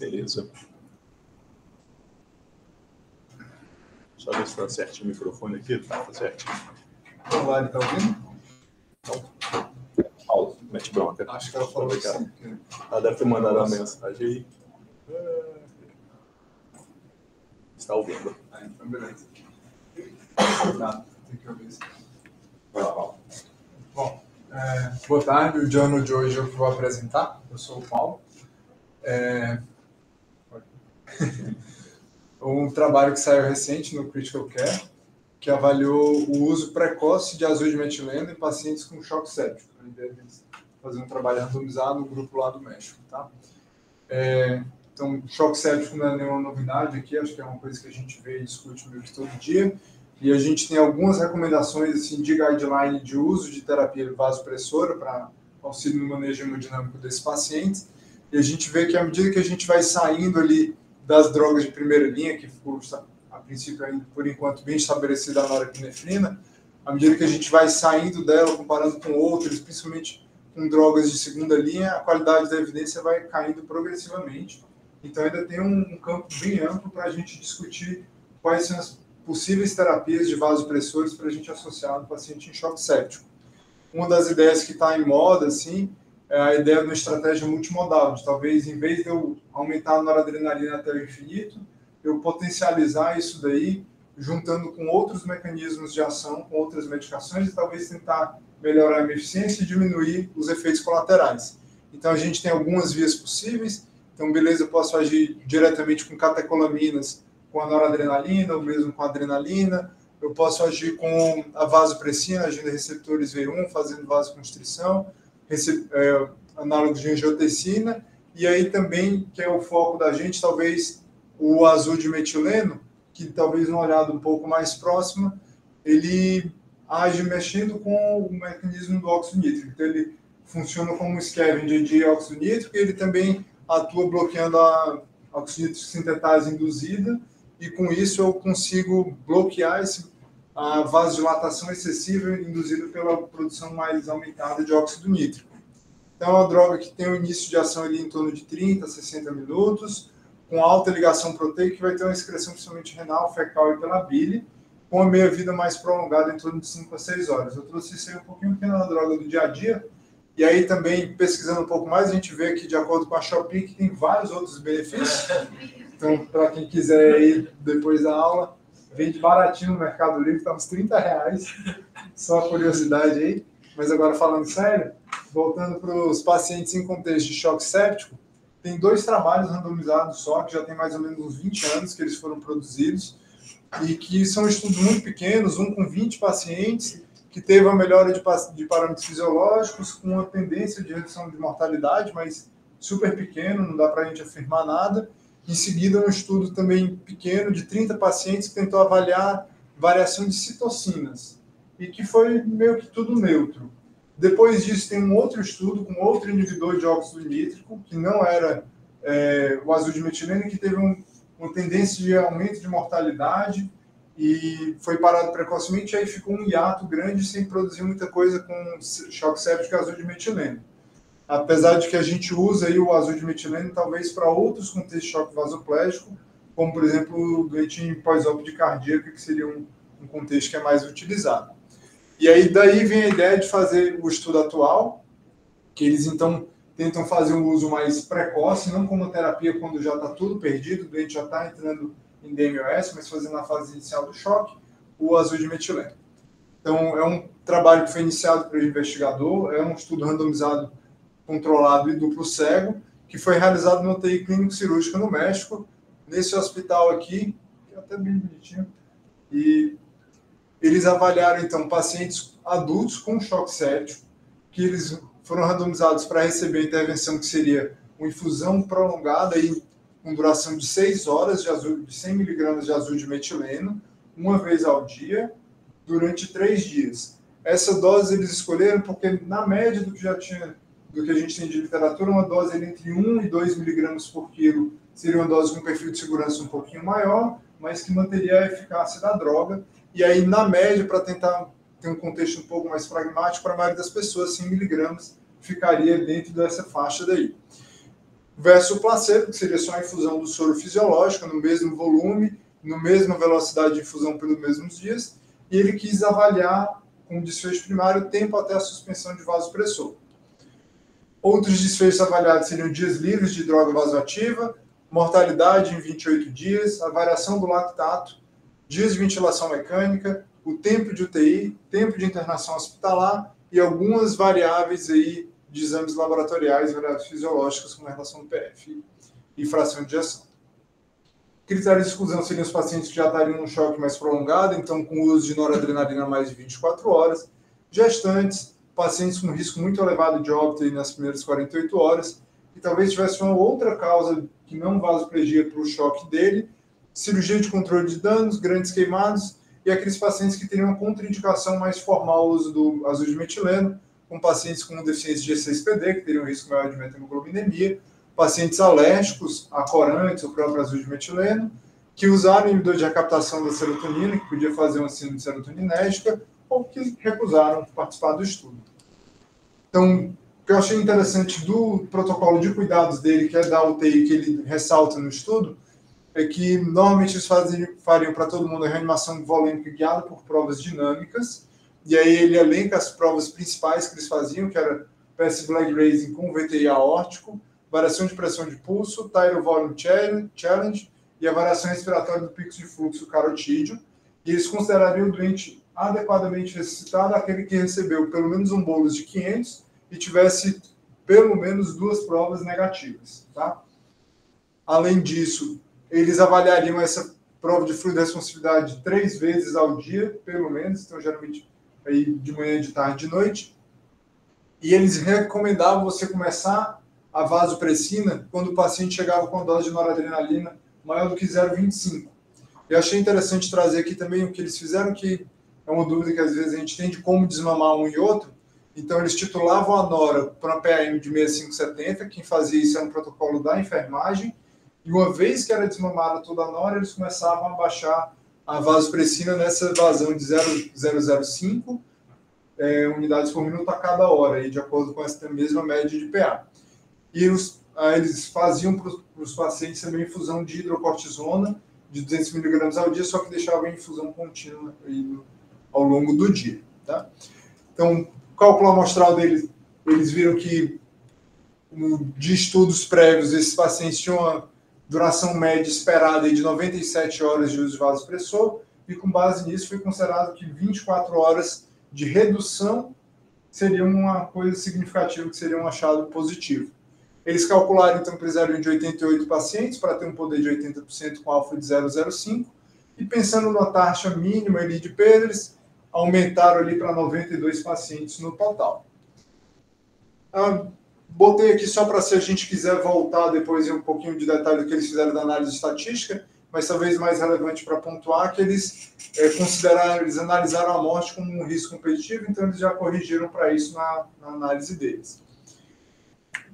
Beleza. Só ver se está certinho o microfone aqui. Tá certinho. Olá, ele tá ouvindo? Então, Paulo, mete bronca. Acho que ela falou que sim. Ela deve ter mandado uma mensagem aí. Está ouvindo. Então beleza. Tá, tem que ouvir isso. Vai lá, Paulo. Bom, boa tarde. O journal de hoje eu que vou apresentar. Eu sou o Paulo. Um trabalho que saiu recente no Critical Care, que avaliou o uso precoce de azul de metileno em pacientes com choque séptico. A ideia é fazer um trabalho randomizado no grupo lá do México. Tá? Então, choque séptico não é nenhuma novidade aqui, acho que é uma coisa que a gente vê e discute meio que todo dia. E a gente tem algumas recomendações assim, de guideline de uso de terapia vasopressora para auxílio no manejo hemodinâmico desses pacientes. E a gente vê que à medida que a gente vai saindo ali das drogas de primeira linha, que ficou, a princípio, por enquanto, bem estabelecida a norepinefrina, à medida que a gente vai saindo dela, comparando com outras, principalmente com drogas de segunda linha, a qualidade da evidência vai caindo progressivamente. Então, ainda tem um campo bem amplo para a gente discutir quais são as possíveis terapias de vasopressores para a gente associar no paciente em choque séptico. Uma das ideias que está em moda, assim, é a ideia de uma estratégia multimodal, de talvez, em vez de eu aumentar a noradrenalina até o infinito, eu potencializar isso daí, juntando com outros mecanismos de ação, com outras medicações, e talvez tentar melhorar a eficiência e diminuir os efeitos colaterais. Então, a gente tem algumas vias possíveis. Então, beleza, eu posso agir diretamente com catecolaminas, com a noradrenalina, ou mesmo com a adrenalina. Eu posso agir com a vasopressina, agindo em receptores V1, fazendo vasoconstrição, análogos de angiotensina, e aí também, que é o foco da gente, talvez o azul de metileno, que talvez uma olhada um pouco mais próxima, ele age mexendo com o mecanismo do óxido nítrico. Então, ele funciona como um scavenger de óxido nítrico e ele também atua bloqueando a óxido nítrico sintetase induzida, e com isso eu consigo bloquear a vasodilatação excessiva induzida pela produção mais aumentada de óxido nítrico. Então, é uma droga que tem um início de ação ali em torno de 30 a 60 minutos, com alta ligação proteica, que vai ter uma excreção principalmente renal, fecal e pela bile, com a meia-vida mais prolongada em torno de 5 a 6 horas. Eu trouxe isso aí um pouquinho porque é uma droga do dia a dia, e aí também, pesquisando um pouco mais, a gente vê que, de acordo com a Shopee, que tem vários outros benefícios. Então, para quem quiser ir depois da aula, vende baratinho no Mercado Livre, está uns R$30, só a curiosidade aí. Mas agora, falando sério, voltando para os pacientes em contexto de choque séptico, tem 2 trabalhos randomizados só, que já tem mais ou menos uns 20 anos que eles foram produzidos, e que são estudos muito pequenos, um com 20 pacientes, que teve uma melhora de parâmetros fisiológicos, com uma tendência de redução de mortalidade, mas super pequeno, não dá para a gente afirmar nada. Em seguida, um estudo também pequeno, de 30 pacientes, que tentou avaliar variação de citocinas, e que foi meio que tudo neutro. Depois disso, tem um outro estudo com outro inibidor de óxido nítrico, que não era o azul de metileno, que teve uma tendência de aumento de mortalidade, e foi parado precocemente, e aí ficou um hiato grande, sem produzir muita coisa com choque séptico e azul de metileno. Apesar de que a gente usa aí o azul de metileno talvez para outros contextos de choque vasoplégico, como, por exemplo, o doente pós-óbito de cardíaco, que seria um contexto que é mais utilizado. E aí daí vem a ideia de fazer o estudo atual, que eles então tentam fazer um uso mais precoce, não como terapia quando já está tudo perdido, o doente já está entrando em DMOS, mas fazendo na fase inicial do choque, o azul de metileno. Então, é um trabalho que foi iniciado pelo investigador, é um estudo randomizado, controlado e duplo cego, que foi realizado no UTI clínico cirúrgica no México, nesse hospital aqui, que é até bem bonitinho, e eles avaliaram, então, pacientes adultos com choque séptico, que eles foram randomizados para receber a intervenção que seria uma infusão prolongada e com duração de 6 horas de 100 mg de azul de metileno, uma vez ao dia, durante 3 dias. Essa dose eles escolheram porque, na média do que a gente tem de literatura, uma dose entre 1 e 2 mg por quilo seria uma dose com perfil de segurança um pouquinho maior, mas que manteria a eficácia da droga. E aí, na média, para tentar ter um contexto um pouco mais pragmático, para a maioria das pessoas, 100 mg ficaria dentro dessa faixa daí. versus o placebo, que seria só a infusão do soro fisiológico, no mesmo volume, na mesma velocidade de infusão pelos mesmos dias, e ele quis avaliar, como desfecho primário, o tempo até a suspensão de vasopressor. Outros desfechos avaliados seriam dias livres de droga vasoativa, mortalidade em 28 dias, a variação do lactato, dias de ventilação mecânica, o tempo de UTI, tempo de internação hospitalar e algumas variáveis aí de exames laboratoriais, variáveis fisiológicas, como a relação do PF e fração de ejeção. Critérios de exclusão seriam os pacientes que já estariam num choque mais prolongado, então com uso de noradrenalina a mais de 24 horas, gestantes, pacientes com risco muito elevado de óbito nas primeiras 48 horas, e talvez tivesse uma outra causa que não vasoplegia para o choque dele, cirurgia de controle de danos, grandes queimados, e aqueles pacientes que teriam uma contraindicação mais formal ao uso do azul de metileno, com pacientes com deficiência de G6PD, que teriam um risco maior de metamoglobinemia, pacientes alérgicos a corantes, o próprio azul de metileno, que usaram inibidor de recaptação da serotonina, que podia fazer uma síndrome serotoninérgica, ou que recusaram participar do estudo. Então, o que eu achei interessante do protocolo de cuidados dele, que é da UTI, que ele ressalta no estudo, é que normalmente eles fariam para todo mundo a reanimação volêmica guiada por provas dinâmicas, e aí ele elenca as provas principais que eles faziam, que era passive leg raising com VTI aórtico, variação de pressão de pulso, Tidal Volume Challenge e a variação respiratória do pico de fluxo carotídeo, e eles considerariam o doente adequadamente ressuscitado aquele que recebeu pelo menos um bolus de 500 e tivesse pelo menos 2 provas negativas. Tá? Além disso, eles avaliariam essa prova de fluido responsividade 3 vezes ao dia, pelo menos, então geralmente aí de manhã, de tarde, de noite, e eles recomendavam você começar a vasopressina quando o paciente chegava com a dose de noradrenalina maior do que 0,25. Eu achei interessante trazer aqui também o que eles fizeram, que é uma dúvida que às vezes a gente tem de como desmamar um e outro. Então, eles titulavam a nora para uma PAM de 6570, quem fazia isso era um protocolo da enfermagem, e uma vez que era desmamada toda a nora, eles começavam a baixar a vasopressina nessa vazão de 0,005 unidades por minuto a cada hora, aí, de acordo com essa mesma média de PA. E eles faziam para os pacientes também infusão de hidrocortisona de 200 mg ao dia, só que deixavam em infusão contínua aí, ao longo do dia. Tá? Então, o cálculo amostral deles, eles viram que de estudos prévios, esses pacientes tinham uma duração média esperada de 97 horas de uso de vasopressor, e com base nisso foi considerado que 24 horas de redução seria uma coisa significativa, que seria um achado positivo. Eles calcularam, então, precisariam de 88 pacientes para ter um poder de 80% com alfa de 0,05, e pensando numa taxa mínima ali de perda, eles aumentaram ali para 92 pacientes no total. Botei aqui só para se a gente quiser voltar depois em um pouquinho de detalhe do que eles fizeram da análise estatística, mas talvez mais relevante para pontuar que eles eles analisaram a morte como um risco competitivo, então eles já corrigiram para isso na análise deles.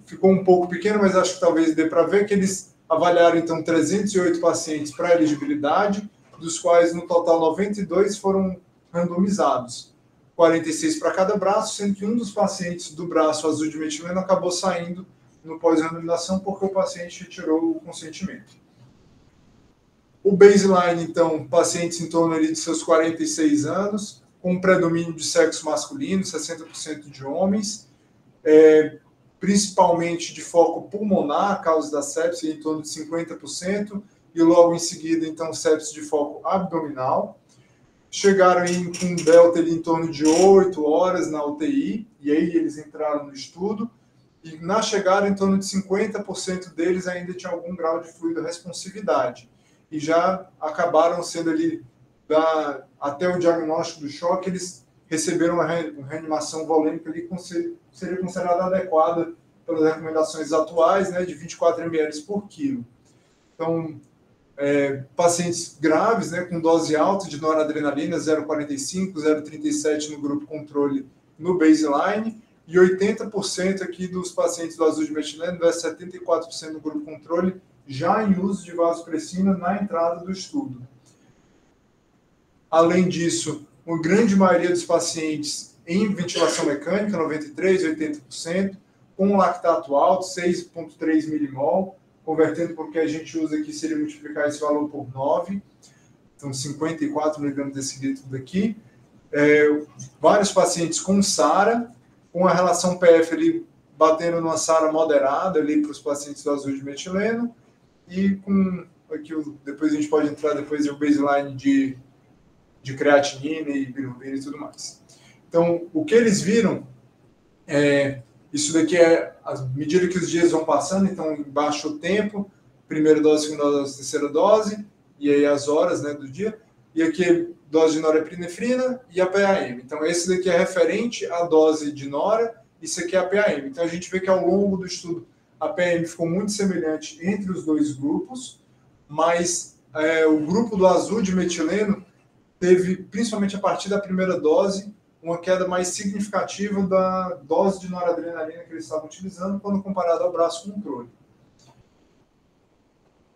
Ficou um pouco pequeno, mas acho que talvez dê para ver que eles avaliaram então 308 pacientes para elegibilidade, dos quais no total 92 foram randomizados. 46 para cada braço, sendo que um dos pacientes do braço azul de metileno acabou saindo no pós-randomização porque o paciente retirou o consentimento. O baseline, então, pacientes em torno ali de seus 46 anos, com um predomínio de sexo masculino, 60% de homens, principalmente de foco pulmonar, a causa da sepse, em torno de 50%, e logo em seguida, então, sepse de foco abdominal. Chegaram com um delta ali em torno de 8 horas na UTI, e aí eles entraram no estudo, e na chegada, em torno de 50% deles ainda tinha algum grau de fluido-responsividade, e já acabaram sendo ali, até o diagnóstico do choque, eles receberam uma reanimação volêmica ali que seria considerada adequada pelas recomendações atuais, né, de 24 ml por quilo. Então, pacientes graves, né, com dose alta de noradrenalina, 0,45, 0,37 no grupo controle no baseline, e 80% aqui dos pacientes do azul de metileno, 74% no grupo controle, já em uso de vasopressina na entrada do estudo. Além disso, uma grande maioria dos pacientes em ventilação mecânica, 93%, 80%, com lactato alto, 6,3 milimol, convertendo para o que a gente usa aqui, seria multiplicar esse valor por 9, então 54 miligramas desse litro daqui. Vários pacientes com SARA, com a relação PF ali batendo numa SARA moderada ali para os pacientes do azul de metileno, e com aqui, depois a gente pode entrar depois no baseline de creatinina e bilirrubina e tudo mais. Então, o que eles viram isso daqui é à medida que os dias vão passando, então embaixo o tempo, primeira dose, segunda dose, terceira dose, e aí as horas, né, do dia, e aqui dose de norepinefrina e a PAM. Então esse daqui é referente à dose de nora, isso aqui é a PAM. Então a gente vê que ao longo do estudo a PAM ficou muito semelhante entre os dois grupos, mas o grupo do azul de metileno teve, principalmente a partir da primeira dose, uma queda mais significativa da dose de noradrenalina que eles estavam utilizando quando comparado ao braço controle.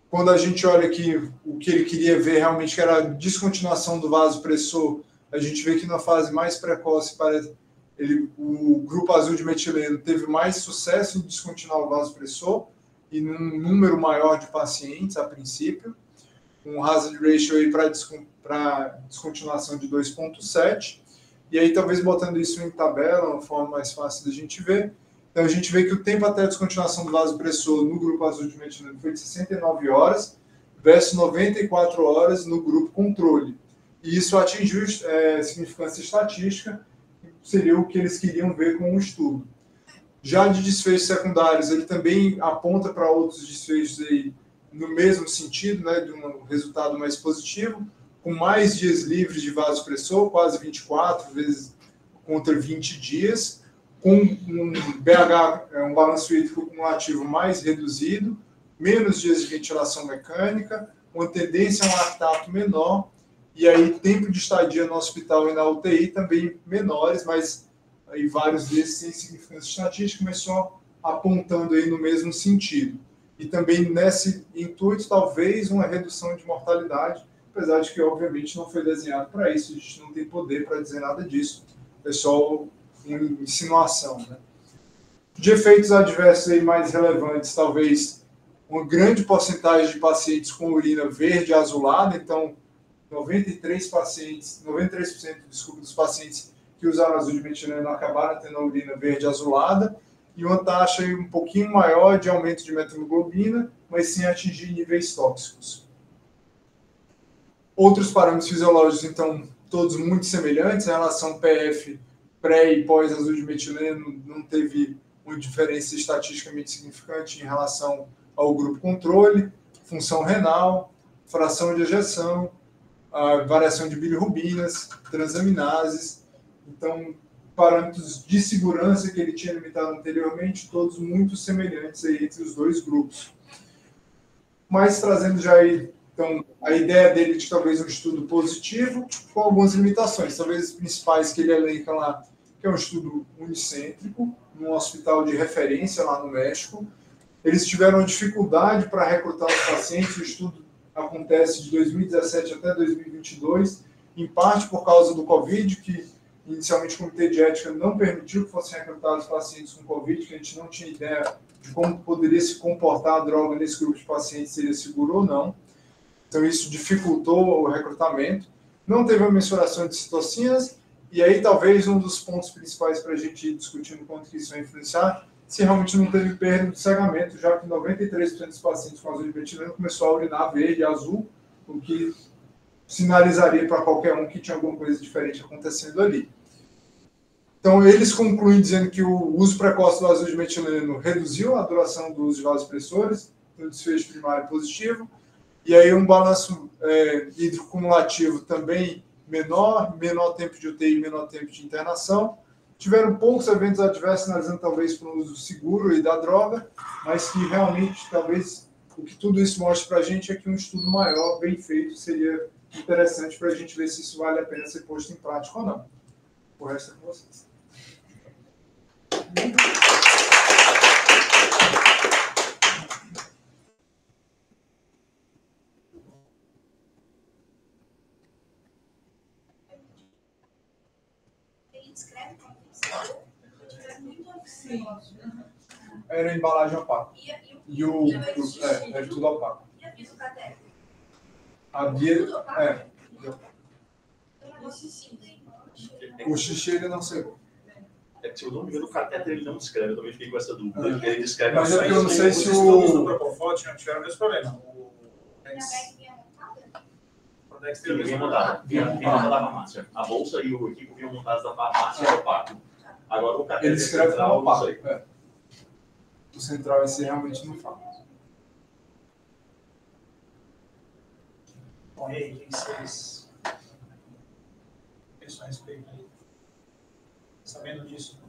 Quando a gente olha aqui, o que ele queria ver realmente que era a descontinuação do vasopressor, a gente vê que na fase mais precoce, o grupo azul de metileno teve mais sucesso em descontinuar o vasopressor e num número maior de pacientes, a princípio, um hazard ratio aí para descontinuação de 2,7. E aí, talvez botando isso em tabela, uma forma mais fácil da gente ver. Então, a gente vê que o tempo até a descontinuação do vasopressor no grupo azul de metileno foi de 69 horas, versus 94 horas no grupo controle. E isso atingiu significância estatística, que seria o que eles queriam ver com o estudo. Já de desfechos secundários, ele também aponta para outros desfechos aí no mesmo sentido, né, de um resultado mais positivo, com mais dias livres de vasopressor, quase 24 vezes contra 20 dias, com um BH, um balanço hídrico cumulativo mais reduzido, menos dias de ventilação mecânica, uma tendência a um lactato menor, e aí tempo de estadia no hospital e na UTI também menores, mas aí vários desses sem significância estatística, mas só apontando aí no mesmo sentido. E também nesse intuito, talvez uma redução de mortalidade, apesar de que, obviamente, não foi desenhado para isso, a gente não tem poder para dizer nada disso, é só uma insinuação. Né? De efeitos adversos aí mais relevantes, talvez uma grande porcentagem de pacientes com urina verde azulada, então 93%, desculpa, dos pacientes que usaram azul de metileno acabaram tendo a urina verde azulada, e uma taxa aí um pouquinho maior de aumento de methemoglobina, mas sem atingir níveis tóxicos. Outros parâmetros fisiológicos, então, todos muito semelhantes. Em relação PF pré e pós azul de metileno, não teve uma diferença estatisticamente significante em relação ao grupo controle. Função renal, fração de ejeção, a variação de bilirrubinas, transaminases. Então, parâmetros de segurança que ele tinha limitado anteriormente, todos muito semelhantes aí entre os dois grupos. Mas trazendo já aí, então, a ideia dele de talvez um estudo positivo, com algumas limitações. Talvez as principais que ele elenca lá, que é um estudo unicêntrico, num hospital de referência lá no México. Eles tiveram dificuldade para recrutar os pacientes, o estudo acontece de 2017 até 2022, em parte por causa do Covid, que inicialmente o Comitê de Ética não permitiu que fossem recrutados pacientes com Covid, que a gente não tinha ideia de como poderia se comportar a droga nesse grupo de pacientes, seria seguro ou não. Então isso dificultou o recrutamento. Não teve uma mensuração de citocinas, e aí talvez um dos pontos principais para a gente ir discutindo quanto que isso vai influenciar, se realmente não teve perda de cegamento, já que 93% dos pacientes com azul de metileno começou a urinar verde e azul, o que sinalizaria para qualquer um que tinha alguma coisa diferente acontecendo ali. Então, eles concluem dizendo que o uso precoce do azul de metileno reduziu a duração do uso de vasopressores, então desfecho primário positivo, e aí um balanço hídrico cumulativo também menor tempo de UTI, menor tempo de internação. Tiveram poucos eventos adversos, analisando talvez para o uso seguro e da droga, mas que realmente, talvez, o que tudo isso mostra para a gente é que um estudo maior, bem feito, seria interessante para a gente ver se isso vale a pena ser posto em prática ou não. O resto é com vocês. Ele descreve como isso. É muito oficial. Era embalagem opaca. E o era tudo opaco. E a via do catéter? A via, Tudo opaco? o xixi ele não secou. É que se eu não me engano, o catéter ele não descreve, eu também fiquei com essa dúvida. Ele descreve Mas é ações. que eu não sei Os se estudos do o... Propofol tiveram o mesmo problema. O Dex teve o Vinha mesmo montada, problema. vinha montada da farmácia. A bolsa e o equipo vinham montados da farmácia e opaco. Agora o Ele catéter descreve como central, não opaco. sei. É. O central esse realmente não fala. Bom, e aí, o que vocês pensam a respeito aí? Sabendo disso?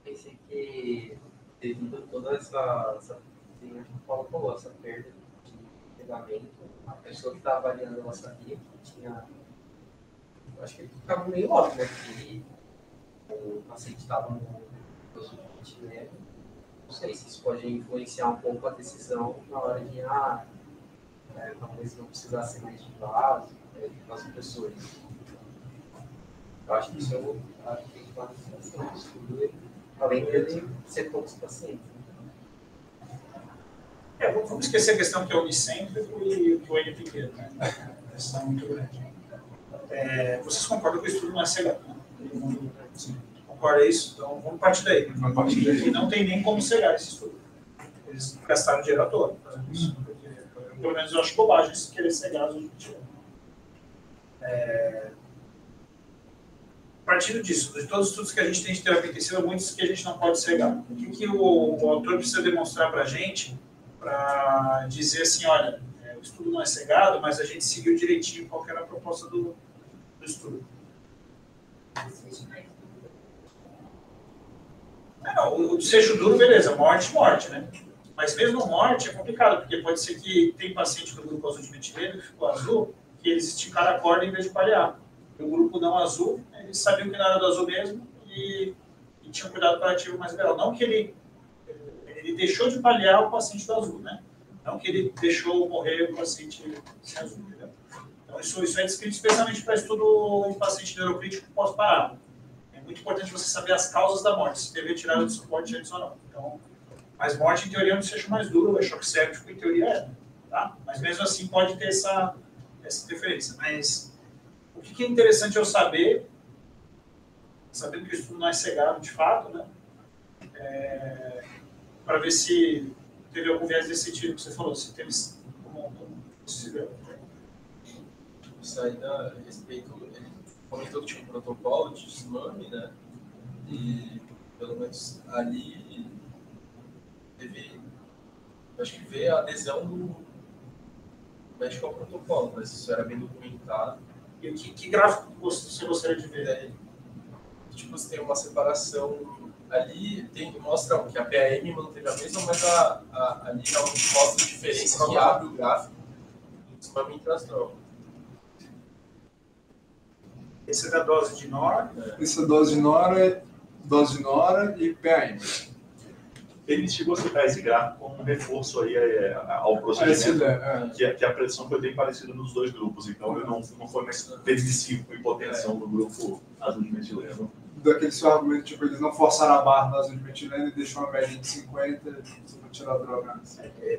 Pensei que devido a toda essa que o Paulo falou, essa perda de pegamento, a pessoa que está avaliando ela sabia que tinha. Eu acho que ficava meio óbvio, né? Que o paciente estava no leve. Não sei se isso pode influenciar um pouco a decisão na hora de talvez não precisasse mais de vaso, das pessoas. Eu acho que isso acho que tem que estar no estudo, além dele ser poucos pacientes. Vamos esquecer a questão que é unicêntrico e que o N é pequeno, né? A questão é muito grande. Vocês concordam que o estudo não é cegado, né? Sim. Concorda isso? Então vamos partir daí. E não tem nem como cegar esse estudo. Eles gastaram dinheiro à toa fazendo isso. Porque, pelo menos eu acho bobagem se querer cegar os objetivos. Partindo disso, de todos os estudos que a gente tem de terapia intensiva, muitos que a gente não pode cegar. O que o autor precisa demonstrar para a gente para dizer assim, olha, o estudo não é cegado, mas a gente seguiu direitinho qual que era a proposta do estudo. O desfecho duro, beleza, morte, né? Mas mesmo morte é complicado, porque pode ser que tem paciente do grupo azul de metileno que ficou azul, que eles esticaram a corda em vez de paliar. O grupo não azul, eles sabiam que não era do azul mesmo e tinham cuidado paliativo mais liberal. Não que ele deixou de paliar o paciente do azul, né? Não que ele deixou morrer o paciente sem azul, entendeu? Então isso é descrito especialmente para estudo em paciente neurocrítico pós-parado. É muito importante você saber as causas da morte, se teve retirada de suporte antes ou não. Então, mas morte, em teoria, é um desfecho mais duro, é choque séptico, em teoria é, tá? Mas mesmo assim pode ter essa interferência. Mas o que é interessante eu saber, sabendo que o estudo não é cegado de fato, né? Para ver se teve algum viés desse sentido que você falou, se teve como se viu. Isso aí a respeito, ele comentou que tinha um protocolo de desmame, né? E pelo menos ali teve, acho que veio a adesão do médico ao protocolo, mas isso era bem documentado. E que gráfico você gostaria de ver? Tipo, você tem uma separação ali, mostra que a PAM manteve a mesma, mas ali realmente mostra a diferença que abre o gráfico do desmame intrastrômico. Esse é da dose de NOR? Essa dose de Nora e PAM. Ele chegou a citar esse gráfico como um reforço aí ao procedimento, que a predição foi bem parecida nos dois grupos, então ele não foi mais decisivo com hipotensão no grupo azul de metileno. Daquele seu argumento, tipo, eles não forçaram a barra no azul de metileno e deixou uma média de 50 só para tirar a droga.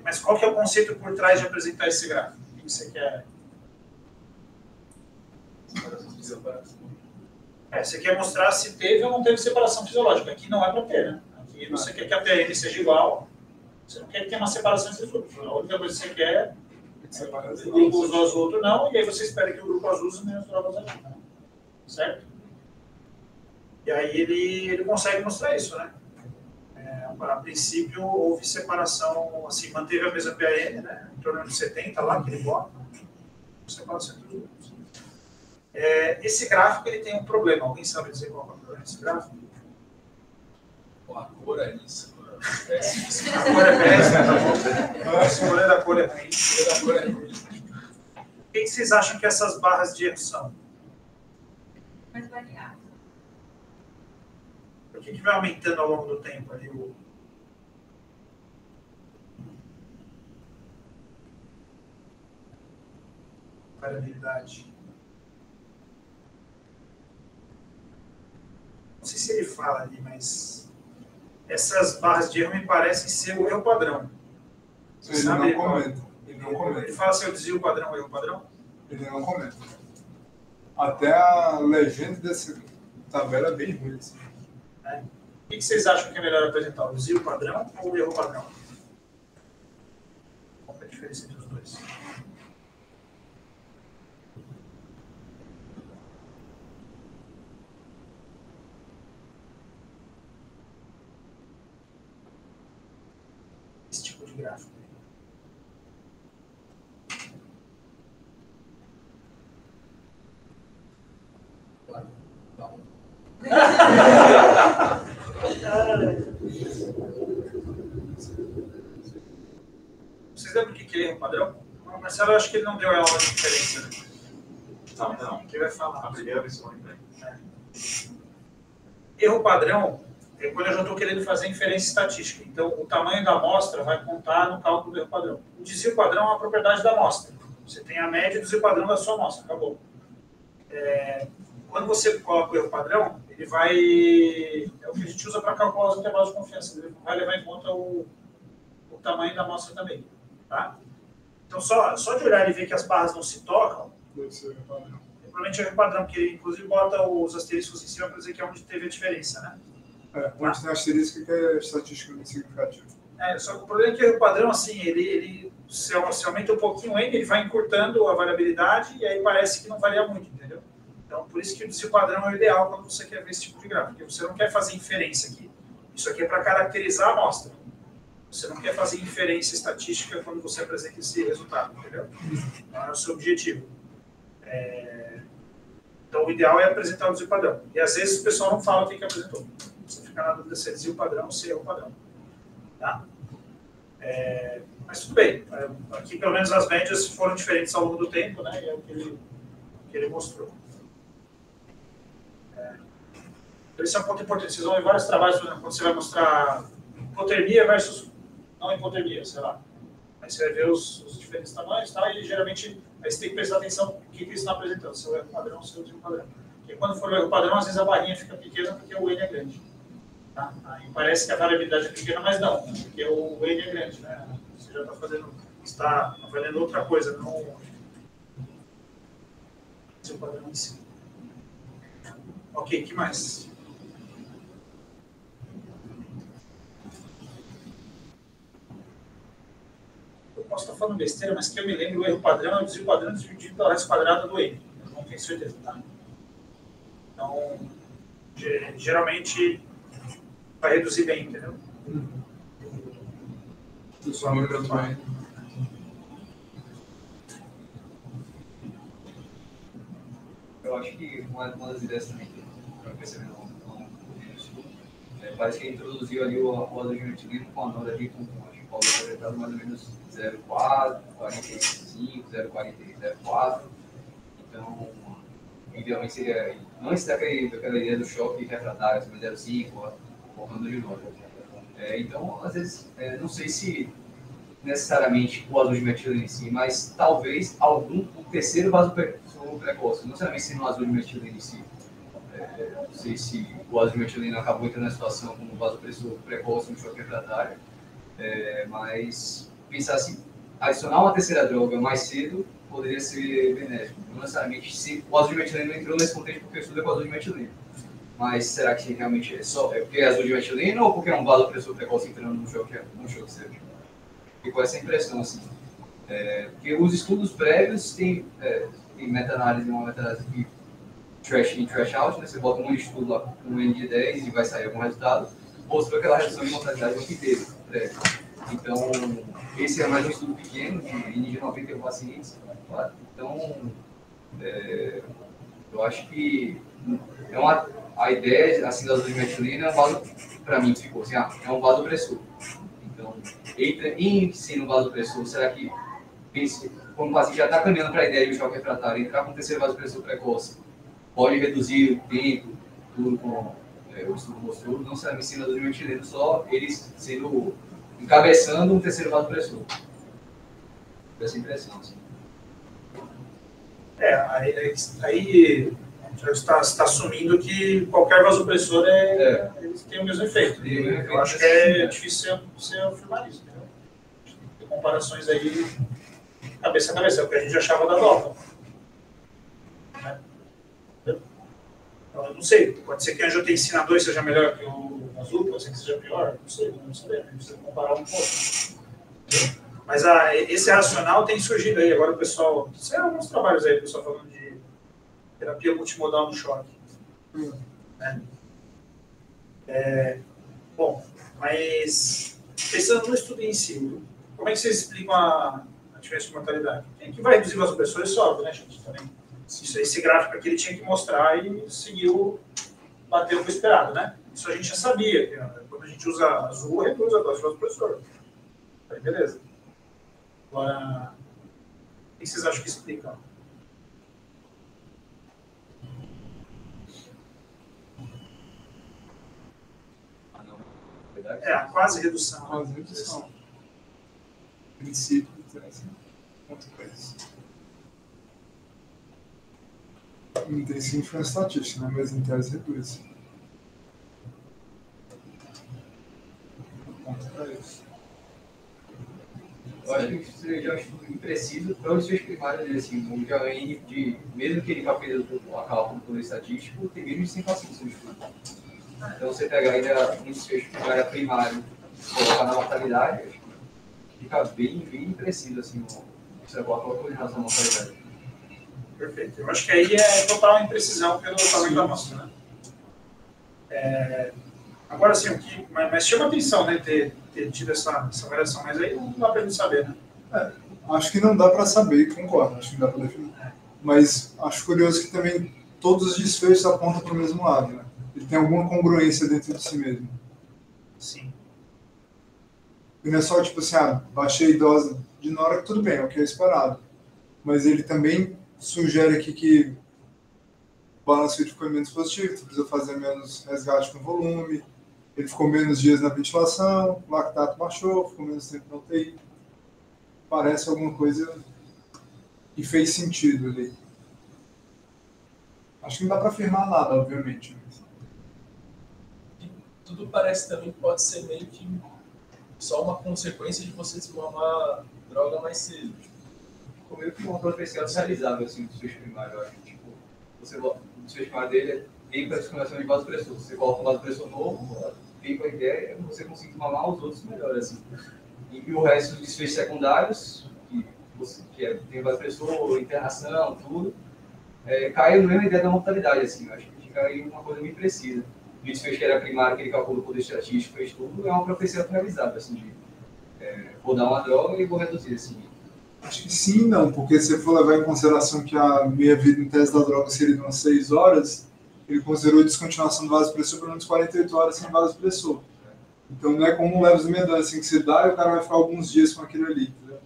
Mas qual que é o conceito por trás de apresentar esse gráfico? O que você quer? Você quer mostrar se teve ou não teve separação fisiológica. Aqui não é para ter, né? Aqui você quer que a PM seja igual, você não quer que tenha uma separação entre os grupos. A única coisa que você quer é que o grupo usou azul, outro não, e aí você espera que o grupo azul use menos drogas ali, né? Certo? E aí ele consegue mostrar isso, né? A princípio houve separação, assim, manteve a mesma PAM, né? Em torno de 70 lá, que ele bota, separação entre os grupos. Esse gráfico ele tem um problema. Alguém sabe dizer qual é o problema desse gráfico? A cor é isso. A cor é péssima, tá bom? A escolha da cor é ruim. O que vocês acham que essas barras de erro são? Mais variável. Por que vai aumentando ao longo do tempo ali variabilidade? não sei se ele fala ali, mas essas barras de erro me parecem ser o erro padrão. Ele não comenta. Ele fala se eu desvio padrão ou erro padrão? Ele não comenta. Até a legenda dessa tabela é bem ruim. Assim. O que vocês acham que é melhor apresentar? O desvio padrão ou o erro padrão? Qual é a diferença entre os dois? Esse tipo de gráfico. Vocês lembram o que é erro padrão? O Marcelo, eu acho que ele não deu aula de diferença. Né? Não. Ele vai falar. A primeira versão ainda. Erro padrão é quando eu já estou querendo fazer inferência estatística. Então, o tamanho da amostra vai contar no cálculo do erro padrão. O desvio padrão é uma propriedade da amostra. Você tem a média e o desvio padrão da sua amostra. Acabou. Quando você coloca o erro padrão, ele vai... É o que a gente usa para calcular os intervalos de confiança. Ele vai levar em conta o tamanho da amostra também. Tá? Então, só de olhar e ver que as barras não se tocam, provavelmente é o erro padrão, que ele, inclusive, bota os asteriscos em cima para dizer que é onde teve a diferença. Né? Onde tem asterisco que é estatisticamente significativo. Só que o problema é que o erro padrão, assim, ele se aumenta um pouquinho ele, ele vai encurtando a variabilidade e aí parece que não varia muito, entendeu? Então, por isso que o desvio padrão é o ideal quando você quer ver esse tipo de gráfico, porque você não quer fazer inferência aqui. Isso aqui é para caracterizar a amostra. Você não quer fazer inferência estatística quando você apresenta esse resultado, entendeu? Não é o seu objetivo. Então, o ideal é apresentar o desvio padrão. E, às vezes, o pessoal não fala o que apresentou. Você fica na dúvida se é desvio padrão ou se é erro padrão. Tá? Mas tudo bem. Aqui, pelo menos, as médias foram diferentes ao longo do tempo, né? E é o que ele mostrou. Esse é um ponto importante. Vocês vão ver vários trabalhos, por exemplo, quando você vai mostrar hipotermia versus não hipotermia, sei lá. Aí você vai ver os diferentes tamanhos, tá? E geralmente aí você tem que prestar atenção no que eles estão apresentando, se é o erro padrão ou se é o desvio padrão. Porque quando for o erro padrão, às vezes a barrinha fica pequena porque o N é grande. Tá? Aí parece que a variabilidade é pequena, mas não, porque o N é grande, né? Você já está avaliando outra coisa, não o desvio padrão em si. Ok, o que mais? Eu posso estar falando besteira, mas que eu me lembro, o erro padrão é o desvio padrão dividido pela raiz quadrada do N. Eu não tenho certeza, tá? Então, geralmente, vai reduzir bem, entendeu? Eu acho que uma das ideias também que eu percebi no estudo, parece que introduziu ali o ácido dimetileno com a nota ali com o resultado mais ou menos 0,4, 45, 0,40, 0,4. Então, idealmente seria, antes daquela ideia do choque refratário, 0,5, colocando de novo. Então, às vezes, não sei se necessariamente o ácido dimetileno em si, mas talvez o terceiro vasopressor precoce, não necessariamente sendo o ácido dimetileno em si. Não sei se o ácido dimetileno acabou entrando na situação como vasopressor precoce no choque refratário, mas pensar assim, adicionar uma terceira droga mais cedo poderia ser benéfico. Não necessariamente se o ácido dimetileno entrou nesse contexto porque eu estudei com o ácido dimetileno. Mas será que realmente é porque é ácido dimetileno ou porque é um vasopressor precoce entrando no choque séptico? Ficou essa impressão, assim. Porque os estudos prévios tem meta-análise, uma meta-análise de trash in, trash out, né? Você bota um estudo lá com um N de 10 e vai sair algum resultado, mostrou aquela redução de mortalidade no inteiro. Então, esse é mais um estudo pequeno, de N de 91 pacientes. Claro. Então, eu acho que a ideia assim, da dimetileno é um vaso, para mim, ficou assim, é um vasopressor. Então, entra em ensino vasopressor, será que, quando o paciente já está caminhando para a ideia de um choque refratário, entrar com o terceiro vasopressor precoce, pode reduzir o tempo, tudo como o estudo mostrou, não será ensino do dimetileno, só eles sendo encabeçando um terceiro vasopressor. Essa impressão, assim. Aí Você está assumindo que qualquer vasopressor eles têm o mesmo efeito. Eu acho que é difícil você afirmar isso. Entendeu? Tem comparações aí, cabeça a cabeça, é o que a gente achava da Dopa. Né? Então, eu não sei, pode ser que a angiotensina 2 seja melhor que o azul, pode ser que seja pior, não sei, não sabemos, a gente precisa comparar um pouco. Mas esse racional tem surgido aí, agora o pessoal, sei lá, alguns trabalhos aí, o pessoal falando de terapia multimodal no choque. Né? Bom, mas pensando no estudo em si, como é que vocês explicam a diferença de mortalidade? Quem que vai reduzir vasopressores sobe, né, gente? Também. Esse gráfico aqui ele tinha que mostrar e seguiu, bateu o esperado, né? Isso a gente já sabia, que quando a gente usa azul, reduz a dose de vasopressor. Aí, beleza. Agora, o que vocês acham que explica? A quase redução. Quase redução. Princípio, ponto 3. Não tem sim influência estatística, né? Mas em tese reduz. Ponto 3. Eu acho que isso seja impreciso para os seus primários, assim, como já N de, mesmo que ele vá fazer a cálculo por estatístico, tem menos de 100 pacientes no estudo. Então você pega ainda um desfecho primário e colocar na mortalidade, acho que fica bem impreciso, assim, você coloca com relação à mortalidade. Perfeito. Eu acho que aí é total imprecisão pelo tamanho da amostra, né? Agora, assim, mas chama atenção, né, ter tido essa variação, mas aí não dá para a gente saber, né? Acho que não dá para saber, concordo, acho que não dá para definir. Mas acho curioso que também todos os desfechos apontam para o mesmo lado, né? Ele tem alguma congruência dentro de si mesmo. Sim. E não é só tipo assim, baixei dose de Nora, tudo bem, é o que é esperado. Mas ele também sugere aqui que o balanço ficou menos positivo, você precisa fazer menos resgate com volume, ele ficou menos dias na ventilação, o lactato baixou, ficou menos tempo na UTI. Parece alguma coisa que fez sentido ali. Acho que não dá para afirmar nada, obviamente. Tudo parece também que pode ser meio que só uma consequência de você desmamar droga mais cedo. Ficou meio que uma profecia realizável, assim, do desfecho primário, eu acho. Tipo, o desfecho primário dele vem para a discriminação de vasopressor. Você coloca um vasopressor novo, vem com a ideia de você conseguir mamar os outros melhor, assim. E o resto dos desfechos secundários, tem vasopressor, internação, tudo, caiu na mesma ideia da mortalidade, assim. Eu acho que fica aí uma coisa bem precisa. O desfecho que era primário, que ele calculou o poder estatístico, fez tudo, é uma profecia realizável, assim, de vou dar uma droga e vou reduzir, assim. Acho que sim e não, porque se você for levar em consideração que a meia-vida em tese da droga seria de umas 6 horas, ele considerou a descontinuação do vasopressor por menos 48 horas sem vasopressor. Então não é como um levosimedano, assim, que você dá e o cara vai ficar alguns dias com aquilo ali. Entendeu?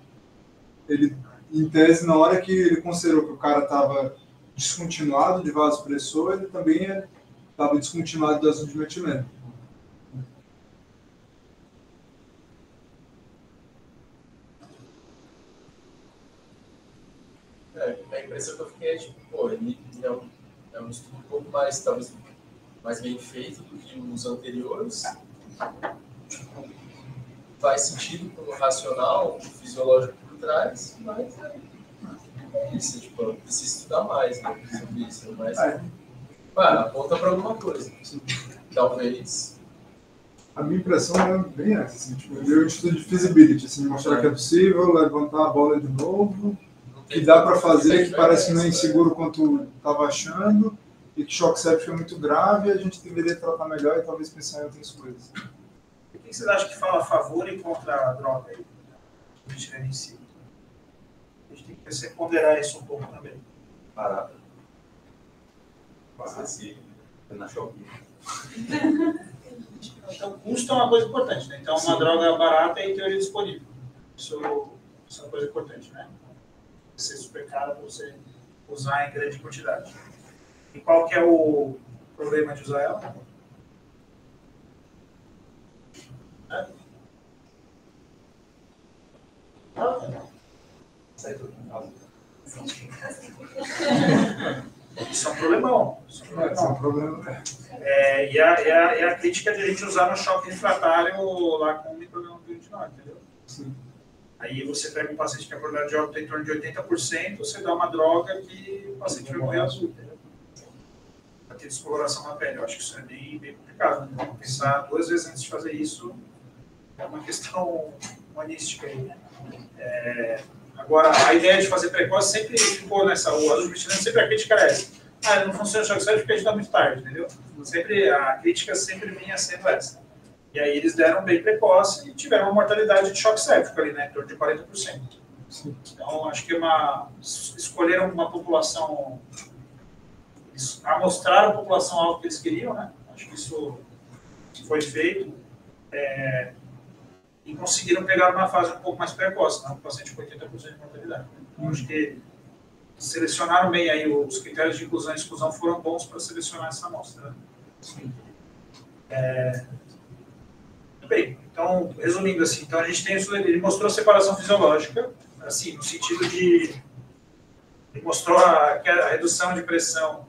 Ele, em tese, na hora que ele considerou que o cara estava descontinuado de vasopressor, ele também estava descontinuado de azul de metileno. A impressão que eu fiquei é tipo, pô, ele é um estudo um pouco mais, talvez, mais bem feito do que os anteriores. Tipo, faz sentido com o racional, o fisiológico por trás, mas é isso, tipo, eu preciso estudar mais, né, sobre isso, mas aponta para alguma coisa. Talvez. A minha impressão é bem essa, assim, tipo, eu dei um estudo de feasibility, assim, mostrar que é possível, levantar a bola de novo, que dá para fazer, que parece não é inseguro quanto estava achando, e que choque séptico é muito grave, e a gente deveria tratar melhor e talvez pensar em outras coisas. O que vocês acham que fala a favor e contra a droga aí? A gente em si. A gente tem que ponderar isso um pouco também. Barata. Acessível. Na Shopee. Então, custo é uma coisa importante, né? Então, uma droga barata é em teoria disponível. Isso é uma coisa importante, né? Ser super caro para você usar em grande quantidade. E qual que é o problema de usar ela? Sai tudo. Isso é um problemão. Isso é um problema. E a crítica de a gente usar no choque refratário lá com o micrograma de 29, entendeu? Sim. Aí você pega um paciente que a probabilidade de óbito é em torno de 80%, você dá uma droga que o paciente vai morrer azul, entendeu? Vai ter descoloração na pele. Eu acho que isso é bem complicado, né? Pensar 2 vezes antes de fazer isso é uma questão humanística aí. Agora, a ideia de fazer precoce sempre ficou nessa. O azul metileno sempre a crítica era essa. Não funciona o choque séptico porque a gente dá muito tarde, entendeu? Sempre, a crítica sempre vinha sendo essa. E aí eles deram bem precoce e tiveram uma mortalidade de choque séptico ali, né? Em torno de 40%. Sim. Então, acho que escolheram uma população. Amostraram a população alvo que eles queriam, né? Acho que isso foi feito. E conseguiram pegar uma fase um pouco mais precoce, né? Um paciente com 80% de mortalidade. Então, acho que selecionaram bem aí, os critérios de inclusão e exclusão foram bons para selecionar essa amostra. Né? Sim. Bem, então, resumindo assim, então a gente tem isso, ele mostrou separação fisiológica, assim, no sentido de ele mostrou a redução de pressão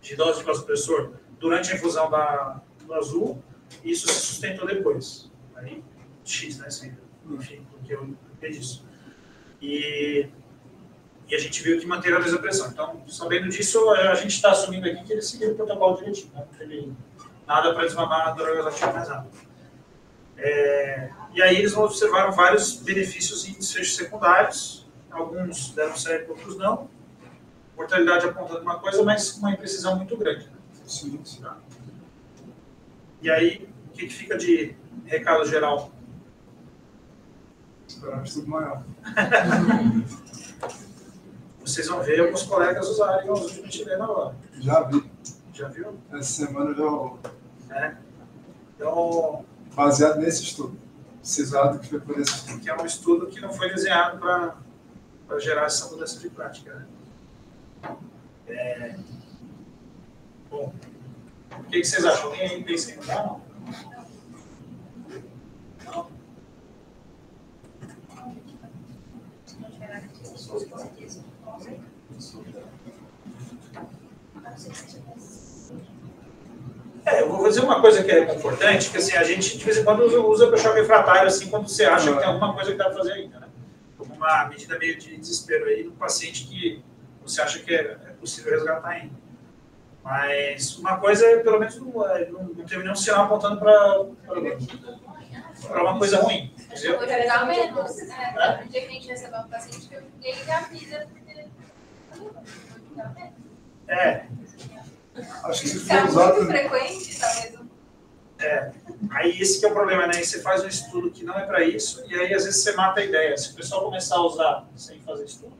de dose de vasopressor durante a infusão do azul, e isso se sustentou depois. Aí, X, né, assim, enfim, porque eu entendi disso. E a gente viu que manter a mesma pressão. Então, sabendo disso, a gente está assumindo aqui que eles seguiram o protocolo direitinho, né? Não teve nada para desmamar a droga ativa mais rápido. E aí eles observaram vários benefícios em desfechos secundários, alguns deram certo, outros não. Mortalidade apontando uma coisa, mas com uma imprecisão muito grande. Né? Sim. Tá? E aí, o que fica de recado geral? Esperamos tudo maior. Vocês vão ver alguns colegas usarem o uso de metileno agora. Já vi. Já viu? Essa semana já rolou. Então, baseado nesse estudo. Precisado que foi por esse estudo. Que é um estudo que não foi desenhado para gerar essa mudança de prática. Né? Bom, o que vocês acham? Alguém aí pensa em mudar? Não? Eu vou dizer uma coisa que é confortante, que assim, a gente de vez em quando usa para choque refratário, assim, quando você acha que tem alguma coisa que dá para fazer ainda, né? Como uma medida meio de desespero aí do paciente que você acha que é possível resgatar ainda. Mas uma coisa, pelo menos, não teve nenhum sinal apontando para uma coisa ruim. Entendeu? Eu vou jogar menos. No dia que a gente recebeu um paciente que eu fiquei e avisa, porque eu vou jogar menos. Acho que se for usado muito frequente, talvez. Aí esse que é o problema, né? Você faz um estudo que não é para isso, e aí às vezes você mata a ideia. Se o pessoal começar a usar sem fazer estudo,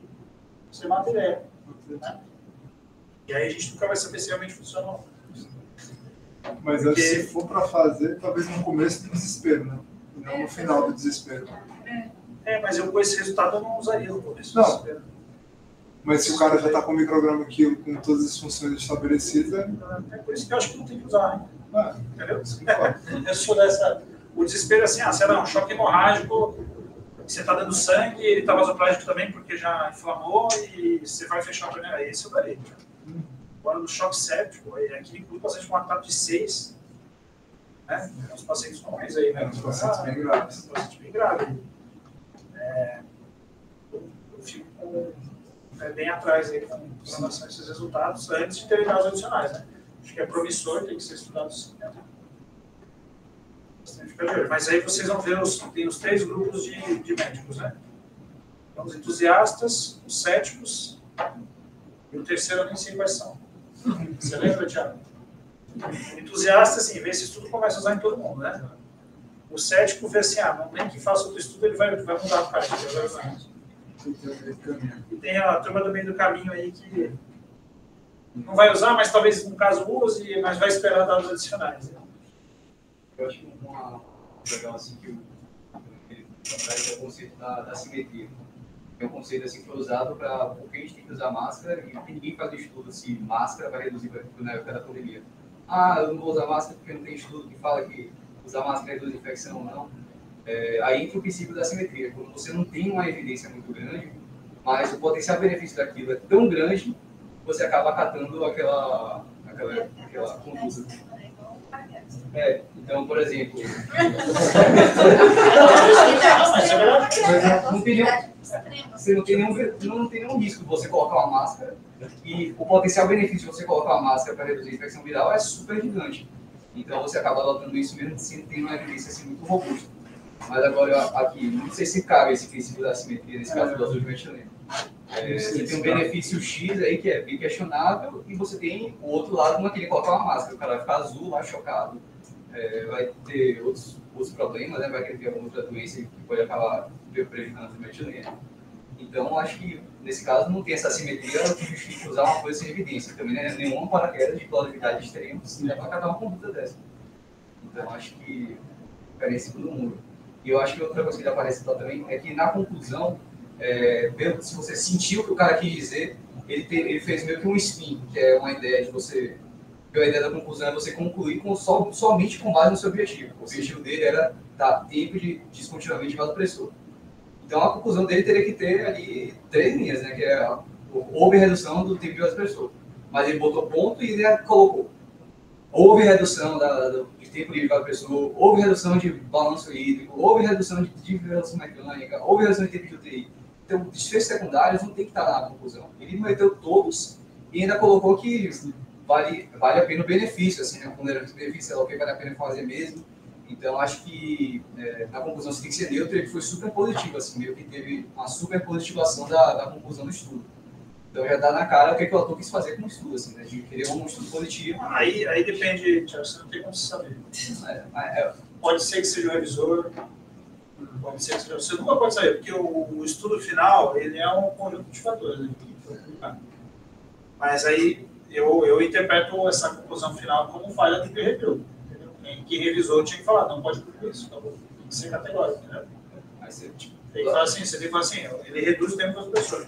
você mata a ideia. Né? E aí a gente nunca vai saber se realmente funcionou. Mas porque se for para fazer, talvez no começo do desespero, né? E não no final do desespero. Mas eu com esse resultado eu não usaria no começo do desespero. Mas se o cara já está com o micrograma quilo com todas as funções estabelecidas... É por isso que eu acho que não tem que usar, né? Entendeu? Eu sou dessa... O desespero é assim, sei lá, um choque hemorrágico, você está dando sangue, ele está vasoplágico também porque já inflamou e você vai fechar a torneira. Esse eu darei. Agora no choque séptico, aqui inclui o paciente com um ataque de 6, né? Os pacientes normais aí, né? Os pacientes bem graves. Os pacientes bem graves. Eu fico bem atrás aí com relação a esses resultados, antes de ter dados adicionais, né? Acho que é promissor, tem que ser estudado sim. Mas aí vocês vão ver, tem os 3 grupos de médicos, né? Então, os entusiastas, os céticos, e o terceiro eu nem sei quais são. Você lembra, Thiago? O entusiasta, assim, vê esse estudo e começa a usar em todo mundo, né? O cético vê assim, nem que faça outro estudo, ele vai mudar o cara. E tem a turma do meio do caminho aí que não vai usar, mas talvez no caso use, mas vai esperar dados adicionais. Né? Eu acho que uma legal assim que é o conceito da simetria. É um conceito assim que foi usado para porque a gente tem que usar máscara e ninguém faz estudo se máscara vai reduzir na época da pandemia. Eu não vou usar máscara porque não tem estudo que fala que usar máscara reduz infecção ou não. Aí entra o princípio da simetria, quando você não tem uma evidência muito grande, mas o potencial benefício daquilo é tão grande você acaba acatando aquela conduta. Então, por exemplo, você não tem nenhum risco de você colocar uma máscara, e o potencial benefício de você colocar uma máscara para reduzir a infecção viral é super gigante. Então, você acaba adotando isso mesmo sem ter uma evidência assim, muito robusta. Mas agora, aqui, não sei se cabe esse princípio da assimetria nesse caso do azul metileno. Você tem um benefício X aí que é bem questionável, e você tem o outro lado não querer colocar uma máscara. O cara vai ficar azul, vai chocado, vai ter outros problemas, né? Vai querer ter alguma outra doença que pode acabar prejudicando o azul metileno. Então, acho que nesse caso não tem essa assimetria que justifique usar uma coisa sem evidência. Também não é nenhuma paraquedas de plausibilidade extrema, se dá para acatar uma conduta dessa. Então, acho que ficaria em cima do muro. E eu acho que outra coisa que aparece lá também é que na conclusão, se você sentiu o que o cara quis dizer, ele fez meio que um spin, que é uma ideia de você. A ideia da conclusão é você concluir somente com base no seu objetivo. O objetivo dele era dar tempo de descontinuamento de vasopressor. Então a conclusão dele teria que ter ali 3 linhas, né? Que é houve redução do tempo de vasopressor. Mas ele botou ponto e ele colocou. Houve redução de tempo de vasopressor, houve redução de balanço hídrico, houve redução de ventilação mecânica, houve redução de tempo de UTI. Então, desfechos secundários não tem que estar na conclusão. Ele meteu todos e ainda colocou que vale a pena o benefício, assim, né? Quando era o benefício, é o que vale a pena fazer mesmo. Então, acho que na conclusão você tem que ser neutro, ele foi super positivo, assim, meio que teve uma super positivação da conclusão do estudo. Então, já dá na cara o que o autor quis fazer com o estudo, assim, né? De querer um estudo positivo. Aí depende, Thiago, você não tem como saber. Pode ser que seja o revisor, pode ser que seja... Você nunca pode saber, porque o estudo final, ele é um conjunto de fatores. Né? Mas aí, eu interpreto essa conclusão final como falha do peer review. Que revisor tinha que falar, não pode concluir isso, então, tem que ser categórico, entendeu? Aí você tem que falar assim, ele reduz o tempo das pessoas.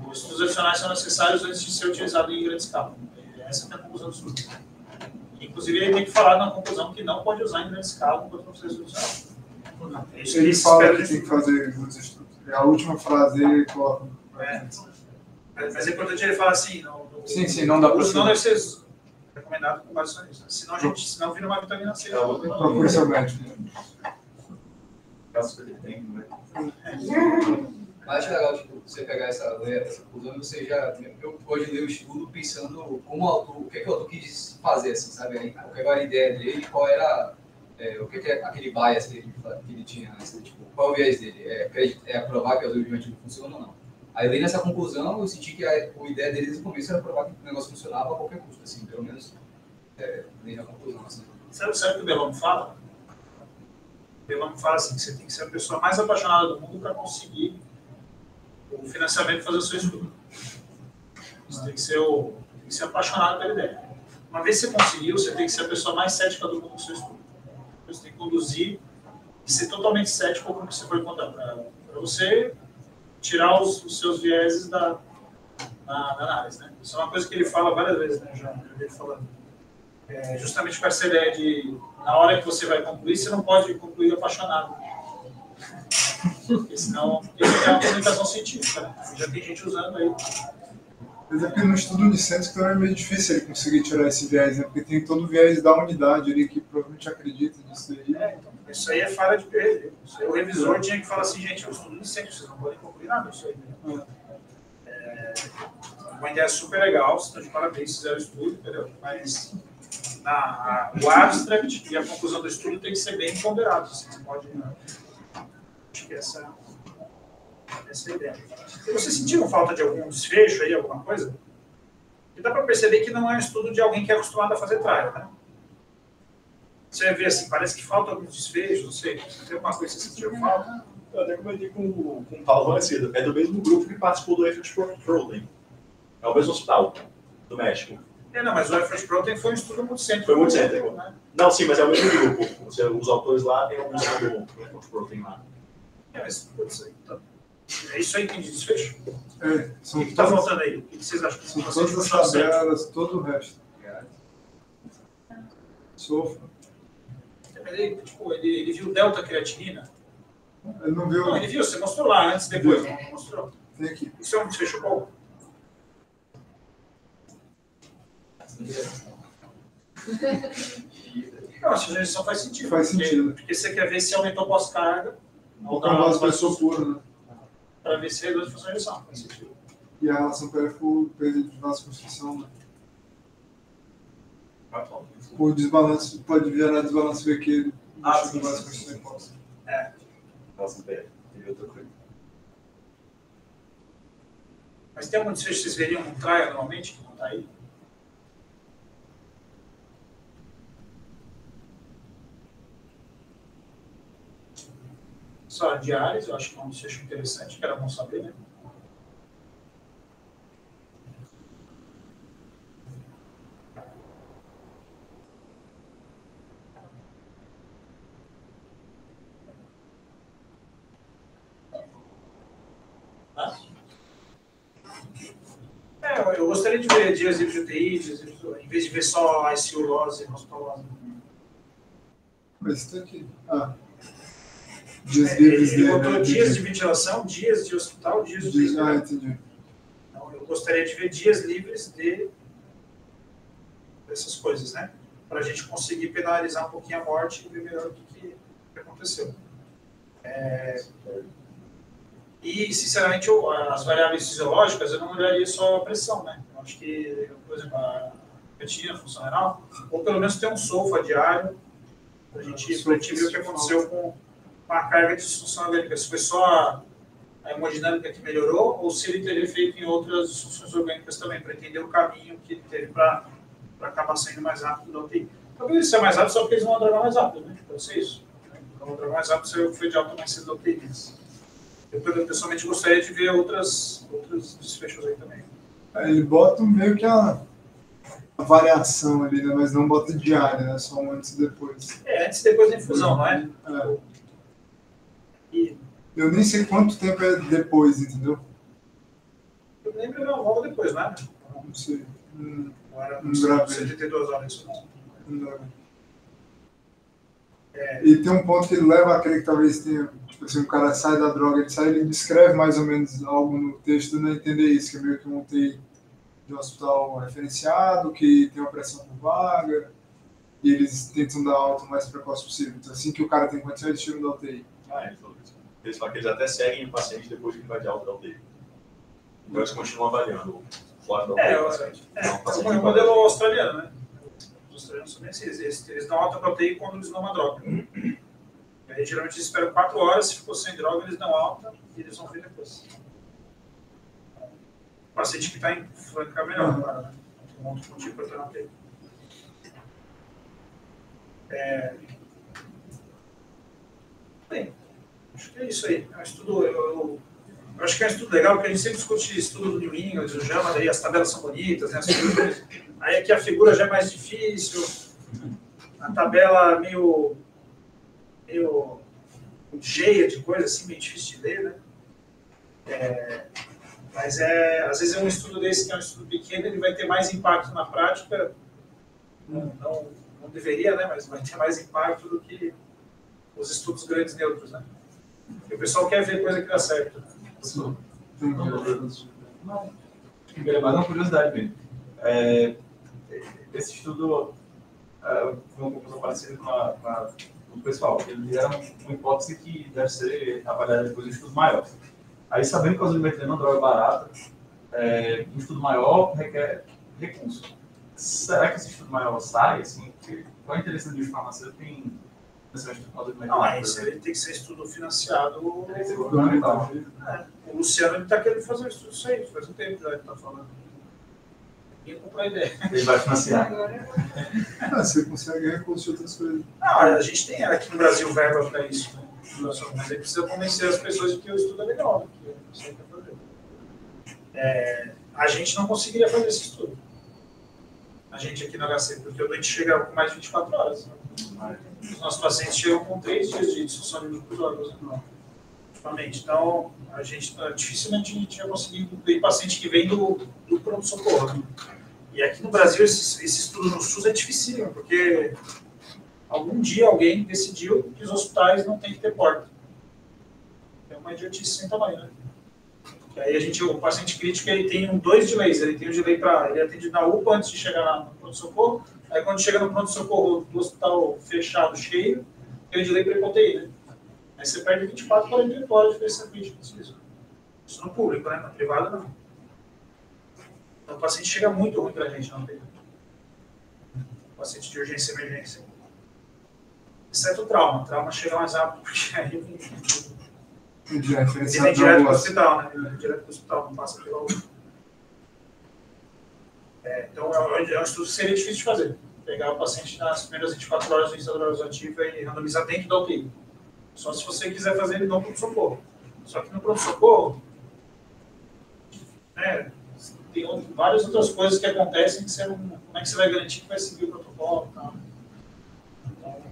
Os estudos adicionais são necessários antes de ser utilizado em grande escala. Essa é a conclusão do estudo. Inclusive, ele tem que falar na conclusão que não pode usar em grande escala enquanto processo adicional. Ele fala que tem que fazer os estudos. A última frase ele coloca. Mas é importante ele falar assim, sim, não dá para não deve ser recomendado com base nisso. Senão vira uma vitamina C. Procure seu médico. Caso que ele tem, né? Mas acho legal você pegar essa conclusão e você já pode ler o estudo pensando como o que o autor quis fazer, assim, sabe? Qual era a ideia dele, qual era o que é aquele bias que ele tinha, assim, tipo, qual é o viés dele? É provar que o objetivo funciona ou não? Aí, lendo essa conclusão, eu senti que a ideia dele desde o começo era provar que o negócio funcionava a qualquer custo, assim, pelo menos lendo a conclusão. Assim. Sabe o que o Bellomo fala? O Bellomo fala assim, que você tem que ser a pessoa mais apaixonada do mundo para conseguir o financiamento e fazer o seu estudo. Você tem que ser apaixonado pela ideia. Uma vez que você conseguiu, você tem que ser a pessoa mais cética do mundo do seu estudo. Você tem que conduzir e ser totalmente cético com o que você foi contar para você tirar os seus vieses na análise. Né? Isso é uma coisa que ele fala várias vezes, né? Já vi ele falando. Justamente com essa ideia de, na hora que você vai concluir, você não pode concluir apaixonado. Porque senão, isso é uma comunicação científica. Né? Já tem gente usando aí. Mas é porque no estudo unicêntrico também é meio difícil ele conseguir tirar esse viés, né? Porque tem todo o viés da unidade ali que provavelmente acredita nisso aí. Então, isso aí é falha de PRD. O revisor tinha que falar assim, gente, eu estudo unicêntrico, vocês não podem concluir nada disso aí. Né? Uma ideia super legal, vocês estão de parabéns, fizeram o estudo, entendeu? Mas o abstract e a conclusão do estudo tem que ser bem ponderados. Assim, você pode... Acho que essa é a ideia. E vocês sentiram falta de algum desfecho aí, alguma coisa? E dá para perceber que não é um estudo de alguém que é acostumado a fazer trial, né? Você vai ver assim, parece que falta alguns desfechos, não sei. Tem alguma coisa que você sentiu falta? Eu até comentei com o Paulo mais cedo. É do mesmo grupo que participou do Effort Protein. É o mesmo hospital do México. Não, mas o Effort Protein foi um estudo muito cêntrico. Foi muito cêntrico. Né? Não, sim, mas é o mesmo grupo. Os autores lá têm alguns do Effort Protein lá. Mas pode ser. Então, é isso aí que tem de desfecho? São o que está faltando aí? O que vocês acham? São todas as tabelas, todo o resto. Sofra. Ele viu delta creatinina? Ele não viu. Não, ele viu, você mostrou lá antes, depois não mostrou. Tem aqui. Isso é um desfecho bom? Não, a sugestão faz sentido. Faz sentido. Porque você quer ver se aumentou pós-carga. Ou com a base pessoa pura, né? Para ver se reduz a função de ejeção. Faz sentido. E a relação PF perda de vasoconstrição, né? Por desbalanço, pode gerar desbalanço VQ do vasoconstrição hipóxia. Relação PF. E outra coisa. Mas tem algum desfecho que vocês veriam no trial normalmente, que não está aí? Só diárias, eu acho que é um desfecho interessante, que era bom saber, né? Eu gostaria de ver dias livres de UTI, em vez de ver só ICU loss e hospital loss. Mas isso aqui. Dias livres Ele de... botou dias de ventilação, dias de hospital, dias de UTI. Entendi. Então, eu gostaria de ver dias livres dessas coisas, né? Para a gente conseguir penalizar um pouquinho a morte e ver melhor o que aconteceu. E, sinceramente, as variáveis fisiológicas, eu não olharia só a pressão, né? Eu acho que, por exemplo, a creatinina, função renal, ou pelo menos ter um sulfa diário, para a gente ver o que aconteceu com a carga de disfunção orgânica. Se foi só a hemodinâmica que melhorou, ou se ele teve efeito em outras disfunções orgânicas também, para entender o caminho que ele teve para acabar saindo mais rápido da UTI. Talvez isso seja mais rápido só porque eles vão drogar mais rápido, né? Pode ser isso. Então, o drogar mais rápido você foi de alta mais cedo da UTI. Eu, pessoalmente, gostaria de ver outros desfechos aí também. Ele bota meio que a variação ali, né? Mas não bota diária, né? Só um antes e depois. Antes e depois da infusão, não é? Eu nem sei quanto tempo é depois, entendeu? Eu lembro que logo depois, não é? Não sei. Não era Não gravei. 72 horas, isso não. E tem um ponto que ele leva aquele que talvez tenha, tipo assim, o cara sai da droga, ele descreve mais ou menos algo no texto, não entender isso, que é meio que um UTI de um hospital referenciado, que tem uma pressão por vaga, e eles tentam dar alta o mais precoce possível. Então, assim que o cara tem condição, eles tiram da UTI. Ele falou isso. Eles falam que eles até seguem o paciente depois que ele vai de alta da UTI. Então eles continuam avaliando fora da UTI o paciente. É um modelo australiano, né? Os australianos são bem assim, eles dão alta para UTI quando eles dão uma droga. Aí, geralmente eles esperam 4 horas, se ficou sem droga, eles dão alta e eles vão ver depois. O paciente que está em vai ficar melhor agora, né? Tem um outro motivo para estar na UTI. Bem, acho que é isso aí. É um estudo, eu acho que é um estudo legal, porque a gente sempre discute estudo do New England, do JAMA, daí as tabelas são bonitas, né? Aí aqui a figura já é mais difícil, a tabela meio cheia de coisas, assim, meio difícil de ler, né? Mas às vezes um estudo desse, que é um estudo pequeno, ele vai ter mais impacto na prática, não deveria, né? Mas vai ter mais impacto do que os estudos grandes neutros, né? E o pessoal quer ver coisa que dá certo. Não, mas uma curiosidade mesmo. Esse estudo foi uma conclusão parecida com o pessoal. Eles deram uma hipótese que deve ser avaliada depois de um estudo maior. Aí, sabendo que a osimertina é uma droga barata, um estudo maior requer recurso. Será que esse estudo maior sai? Assim, qual é o interesse do farmacêutico em esse estudo com osimertina? Não, isso ele tem que ser estudo financiado. Tem que ser governamental. O Luciano está querendo fazer um estudo disso aí, faz um tempo já que está falando. Ninguém comprou a ideia. Ele vai financiar. Você consegue recurso de outras coisas. Não, a gente tem aqui no Brasil verba para isso, né? Mas aí precisa convencer as pessoas de que o estudo é legal, né? Que você quer fazer. A gente não conseguiria fazer esse estudo. A gente aqui no HC, porque o doente chega com mais de 24 horas. Né? Os nossos pacientes chegam com 3 dias de disfunção de grupos órgãos, ultimamente. Então, dificilmente a gente vai conseguir incluir paciente que vem do pronto-socorro. Né? E aqui no Brasil, esse estudo no SUS é dificílimo, porque algum dia alguém decidiu que os hospitais não têm que ter porta. É uma idiotice sem tamanho, né? Aí o paciente crítico ele tem 2 delays. Ele tem o delay para ele atende na UPA antes de chegar no pronto-socorro. Aí quando chega no pronto-socorro do hospital fechado, cheio, tem o delay para hipoteia, né? Aí você perde 24, 48 horas de diferença crítica. Isso no público, né? Na privada, não. Então o paciente chega muito ruim para a gente, não tem. Paciente de urgência e emergência. Exceto o trauma. O trauma chega mais rápido, porque aí vem direto para o hospital, né? Vem direto para o hospital, não passa pela UPA. Então é um estudo que seria difícil de fazer. Pegar o paciente nas primeiras 24 horas do início da droga ativa e randomizar dentro da UTI. Só se você quiser fazer ele no pronto-socorro. Só que no pronto-socorro, né, tem várias outras coisas que acontecem que você não... Como é que você vai garantir que vai seguir o protocolo e tal? Então,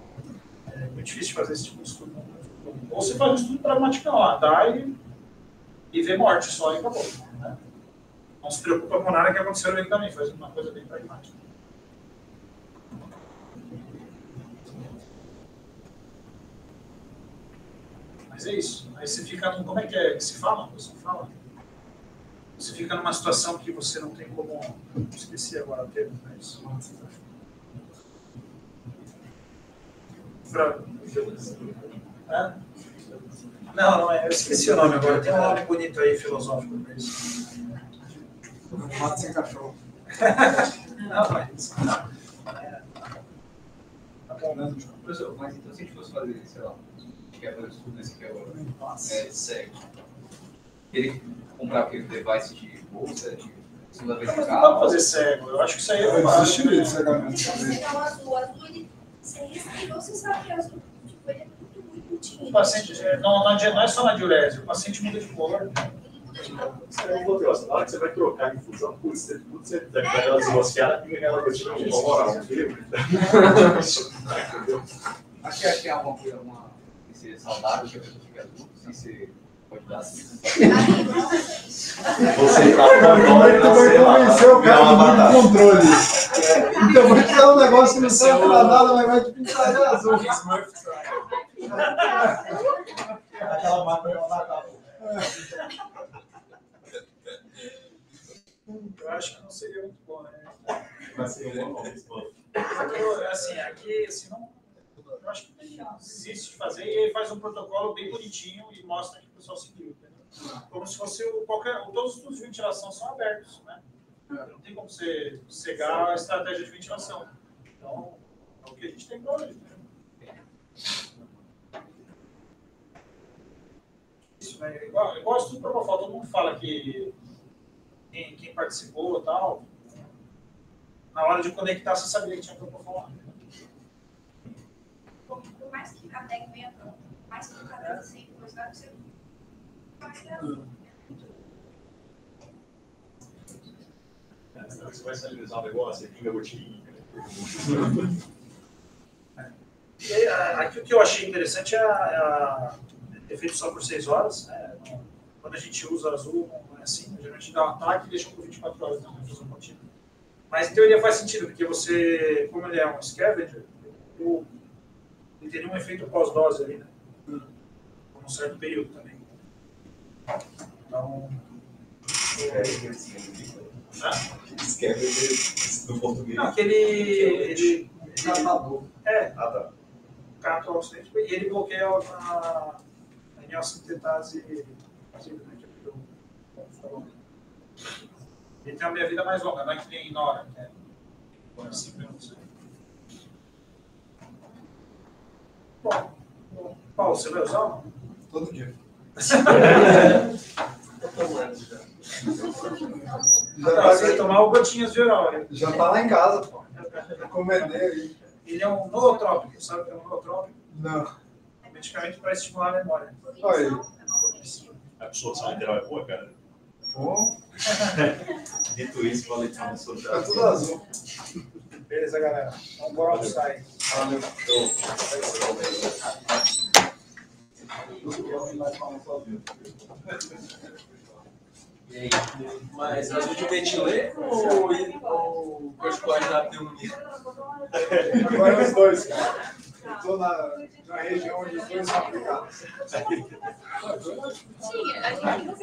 é muito difícil de fazer esse tipo de estudo. Ou você faz um estudo pragmático lá, dá e vê morte só e acabou. Né? Não se preocupa com nada que aconteceu ali também, faz uma coisa bem pragmática. Mas é isso. Aí você fica num... Como é que se fala? Você fica numa situação que você não tem como... Esqueci agora o termo, mas... Não é. Eu esqueci o nome agora. Tem um nome bonito aí, filosófico para isso. Mato sem cachorro. Não, mas... Tá bom, né? Professor, mas então se a gente fosse fazer, sei lá, quebra de estudo desse quebra cego, ele comprar aquele device de bolsa, de segunda vez em Mas casa... não dá para fazer cego. Eu acho que isso aí é uma... Existiria de cegamento. O azul, ele sem restrição, você sabe que o azul, tipo, ele é muito bonitinho. O paciente, não é só na diurese, o paciente muda de cor. Na hora que você vai trocar a infusão, você deve dar aquela desrosqueada e aquela gotinha de moral. Entendeu? Acho que é uma ser saudável, que a pessoa fica adulta, sem ser... Pode dar assim. Você tá Como é que tu vai convencer o cara do muito controle? Então, vou te dar um negócio que não serve pra nada, mas vai te pintar de azul. aquela máquina vai matar. Eu acho que não seria muito bom, né? Vai ser um bom. Aqui, não... Eu acho que existe de fazer e ele faz um protocolo bem bonitinho e mostra que o pessoal seguiu. Entendeu? Como se fosse todos os estudos de ventilação são abertos, né? Não tem como você cegar a estratégia de ventilação. Então, é o que a gente tem para hoje. Né? Isso, né? Igual estudo propofol, todo mundo fala que quem participou e tal, na hora de conectar, você sabia que tinha propofol lá. Por mais que a tag venha pronta, por mais que o cara assim, depois vai ser. Você vai salinizar o negócio, pinga a gotinha. Aqui o que eu achei interessante é feito só por 6 horas. Né? Quando a gente usa azul, não é assim. Geralmente dá um ataque e deixa por 24 horas na infusão contínua. Mas em teoria faz sentido, porque você, como ele é um scavenger, ele teria um efeito pós-dose ali, né? Por um certo período também. Então. Scavenger do português. Não, ele Catador. Cata o oxigênio e ele bloqueia a neossintetase. Ele tem uma meia-vida mais longa, não é que nem Nora, né? Bom, Paulo, você vai usar? Todo dia. Você vai tomar gotinhas de oral, né? Já tá lá em casa, pô. Encomendei aí. Ele é um nootrópico, sabe o que é um nootrópico? Não. É um medicamento para estimular a memória. Olha aí. A absorção integral é boa, cara. Bom. Dito isso, valeu de uma sua. Tá tudo azul. Beleza, galera. Vamos embora almoçar aí. Valeu. Mas azul de metileno ou corticoide da pneumonia? Agora os dois, cara. Estou na região onde os dois são aplicados. Sim, a gente não